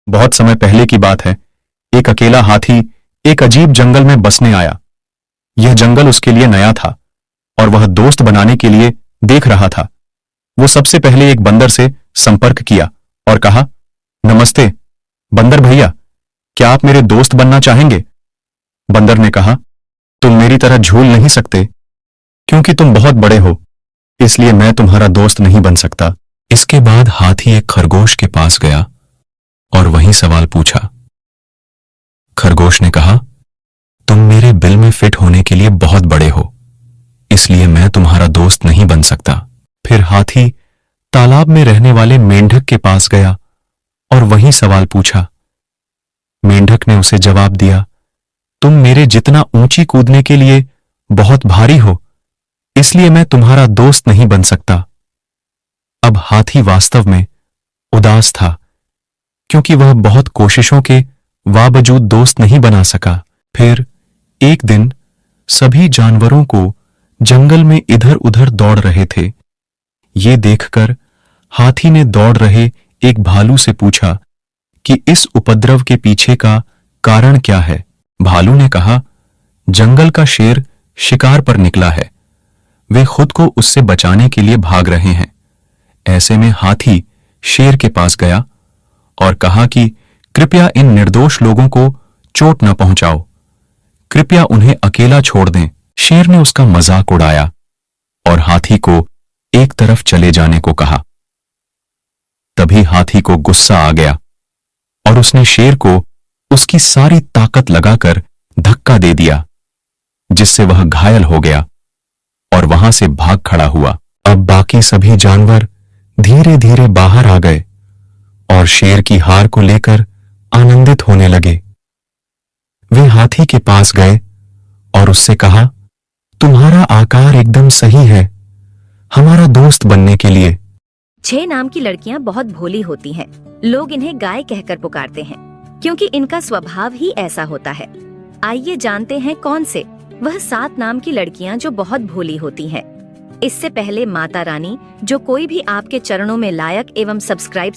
बहुत समय पहले की बात है। एक अकेला हाथी एक अजीब जंगल में बसने आया। यह जंगल उसके लिए नया था और वह दोस्त बनाने के लिए देख रहा था। वो सबसे पहले एक बंदर से संपर्क किया और कहा, नमस्ते बंदर भैया, क्या आप मेरे दोस्त बनना चाहेंगे? बंदर ने कहा, तुम मेरी तरह झूल नहीं सकते, क्योंकि तुम बहुत बड़े हो, इसलिए मैं तुम्हारा दोस्त नहीं बन सकता। इसके बाद हाथी एक खरगोश के पास गया और वही सवाल पूछा। खरगोश ने कहा, तुम मेरे बिल में फिट होने के लिए बहुत बड़े हो, इसलिए मैं तुम्हारा दोस्त नहीं बन सकता। फिर हाथी तालाब में रहने वाले मेंढक के पास गया और वही सवाल पूछा। मेंढक ने उसे जवाब दिया, तुम मेरे जितना ऊंची कूदने के लिए बहुत भारी हो, इसलिए मैं तुम्हारा दोस्त नहीं बन सकता। अब हाथी वास्तव में उदास था, क्योंकि वह बहुत कोशिशों के बावजूद दोस्त नहीं बना सका। फिर एक दिन सभी जानवरों को जंगल में इधर उधर दौड़ रहे थे। ये देखकर हाथी ने दौड़ रहे एक भालू से पूछा कि इस उपद्रव के पीछे का कारण क्या है। भालू ने कहा, जंगल का शेर शिकार पर निकला है, वे खुद को उससे बचाने के लिए भाग रहे हैं। ऐसे में हाथी शेर के पास गया और कहा कि कृपया इन निर्दोष लोगों को चोट न पहुंचाओ, कृपया उन्हें अकेला छोड़ दें। शेर ने उसका मजाक उड़ाया और हाथी को एक तरफ चले जाने को कहा। तभी हाथी को गुस्सा आ गया और उसने शेर को उसकी सारी ताकत लगाकर धक्का दे दिया, जिससे वह घायल हो गया और वहां से भाग खड़ा हुआ। अब बाकी सभी जानवर धीरे धीरे बाहर आ गए और शेर की हार को लेकर आनंदित होने लगे। वे हाथी के पास गए और उससे कहा, तुम्हारा आकार एकदम सही है हमारा दोस्त बनने के लिए। 6 नाम की लड़कियां बहुत भोली होती हैं। लोग इन्हें गाय कहकर पुकारते हैं, क्योंकि इनका स्वभाव ही ऐसा होता है। आइए जानते हैं कौन से वह 7 नाम की लड़कियां जो बहुत भोली होती हैं। इससे पहले माता रानी, जो कोई भी आपके चरणों में लायक एवं सब्सक्राइब